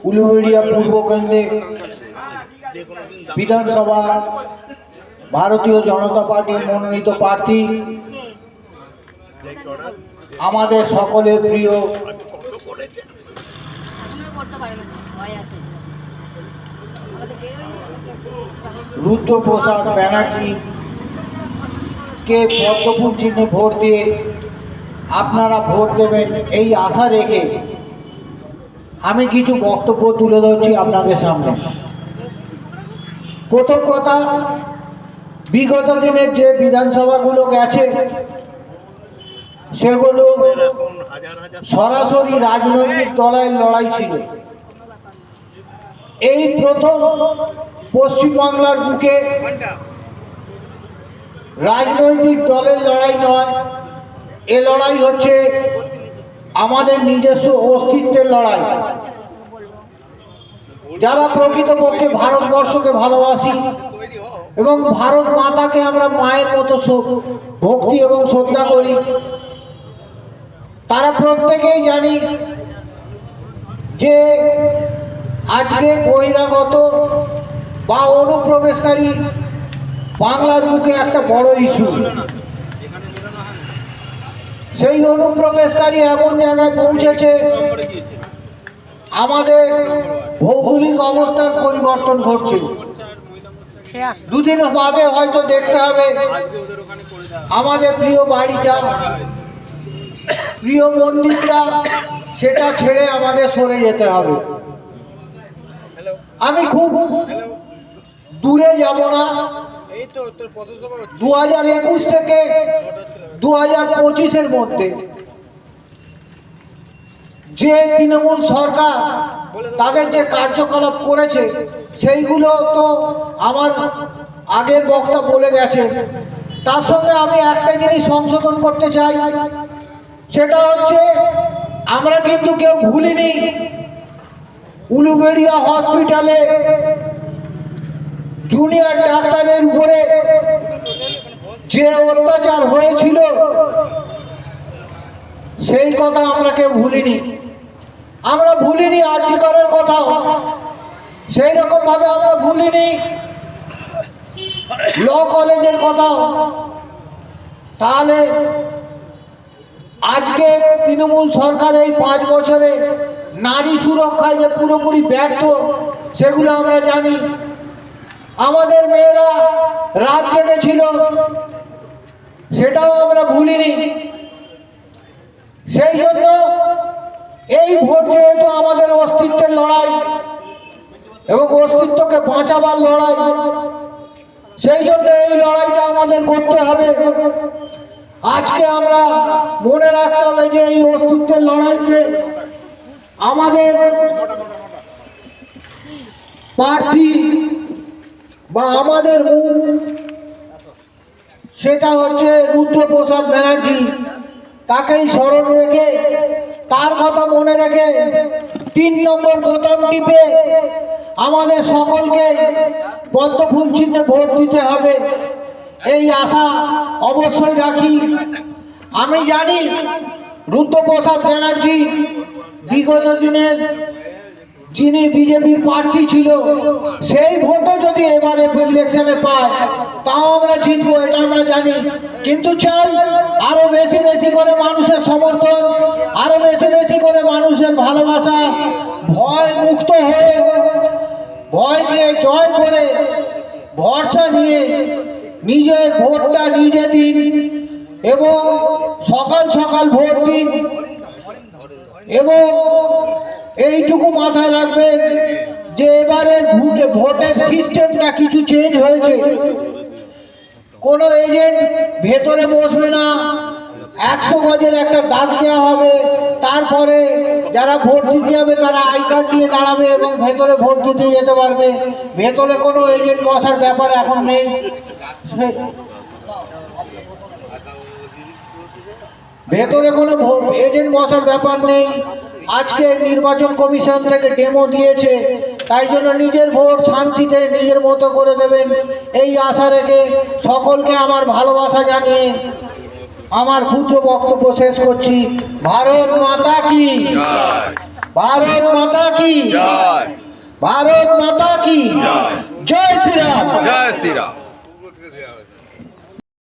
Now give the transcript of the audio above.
উলুবেড়িয়া পূর্ব কেন্দ্রে বিধানসভা ভারতীয় জনতা পার্টির মনোনীত প্রার্থী আমাদের সকলের প্রিয় রুদ্রপ্রসাদ ব্যানার্জি কে পদ্মফুল চিহ্নে ভোট দিয়ে আপনারা ভোট দেবেন এই আশা রেখে আমি কিছু বক্তব্য তুলে ধরছি আপনাদের সামনে। প্রথম কথা, বিগত দিনের যে বিধানসভাগুলো গেছে সেগুলো সরাসরি রাজনৈতিক দলের লড়াই ছিল। এই প্রথম পশ্চিমবাংলার বুকে রাজনৈতিক দলের লড়াই নয়, এ লড়াই হচ্ছে আমাদের নিজস্ব অস্তিত্বের লড়াই। যারা প্রকৃতপক্ষে ভারতবর্ষকে ভালোবাসি এবং ভারত মাতাকে আমরা মায়ের মতো ভক্তি এবং শ্রদ্ধা করি, তারা প্রত্যেকেই জানি যে আজকে বহিরাগত বা অনুপ্রবেশকারী বাংলার বুকে একটা বড় ইস্যু। সেই অনুপ্রবেশকারী এমন জায়গায় পৌঁছেছে, আমাদের ভৌগোলিক অবস্থার পরিবর্তন ঘটছে। দুদিন বাদে হয়তো দেখতে হবে আমাদের প্রিয় বাড়িটা, প্রিয় মন্দিরটা, সেটা ছেড়ে আমাদের সরে যেতে হবে। আমি খুব দূরে যাব না, 2021 থেকে 2025-এর মধ্যে যে তৃণমূল সরকার তাদের যে কার্যকলাপ করেছে সেইগুলো তো আমার আগের বক্তা বলে গেছে। তার সঙ্গে আমি একটা জিনিস সংশোধন করতে চাই, সেটা হচ্ছে আমরা কিন্তু কেউ ভুলিনি উলুবেড়িয়া হসপিটালে জুনিয়র ডাক্তারের উপরে যে অত্যাচার হয়েছিল সেই কথা আমরা কেউ ভুলিনি। আমরা ভুলিনি আরজি করার কথাও, সেই রকম ভাবে আমরা ভুলিনি ল কলেজের কথাও। তাহলে আজকে তৃণমূল সরকার এই 5 বছরে নারী সুরক্ষায় যে পুরোপুরি ব্যর্থ সেগুলো আমরা জানি। আমাদের মেয়েরা রাত জেগেছিল সেটাও আমরা ভুলিনি। সেই জন্য এই ভোট যেহেতু আমাদের অস্তিত্বের লড়াই এবং অস্তিত্বকে বাঁচাবার লড়াই, সেই জন্য এই লড়াইটা আমাদের করতে হবে। আজকে আমরা মনে রাখতে হবে যে এই অস্তিত্বের লড়াইকে আমাদের প্রার্থী বা আমাদের মুখ সেটা হচ্ছে রুদ্রপ্রসাদ ব্যানার্জি। তাকেই স্মরণ রেখে, তার কথা মনে রেখে 3 নম্বর বোতাম টিপে আমাদের সকলকে পদ্মফুল চিহ্নে ভোট দিতে হবে এই আশা অবশ্যই রাখি। আমি জানি রুদ্রপ্রসাদ ব্যানার্জি বিগত দিনের যিনি বিজেপির প্রার্থী ছিল, সেই ভোটও যদি এবারে ইলেকশনে পায় তাও আমরা জিতবো, এটা আমরা জানি। কিন্তু চাই আরো বেশি বেশি করে মানুষের সমর্থন, আরো বেশি বেশি করে মানুষের ভালোবাসা, ভয় মুক্ত হয়ে ভয়কে জয় করে ভরসা নিয়ে নিজের ভোটটা নিজে দিন এবং সকাল সকাল ভোট দিন। এবং এইটুকু মাথায় রাখবেন যে এবারে ভোটের সিস্টেমটা কিছু চেঞ্জ হয়েছে। কোনো এজেন্ট ভেতরে বসবে না, 100 গজের একটা দাগ দেওয়া হবে, তারপরে যারা ভোট দিতে যাবে তারা আই কার্ড নিয়ে দাঁড়াবে এবং ভেতরে ভোট দিতে যেতে পারবে। ভেতরে কোনো এজেন্ট বসার ব্যাপার এখন নেই। ভেতরে কোনো এজেন্ট বসার ব্যাপার নেই। আজকে নির্বাচন কমিশন থেকে ডেমো দিয়েছে, তাই জন্য নিজের ভোট শান্তিতে নিজের মতো করে দেবেন এই আশা রেখে সকলকে আমার ভালোবাসা জানিয়ে আমার ক্ষুদ্র বক্তব্য শেষ করছি। ভারত মাতা কি। ভারত মাতা কি জয়। ভারত মাতা কি জয়। জয় শ্রীরাম। জয় শ্রীরাম।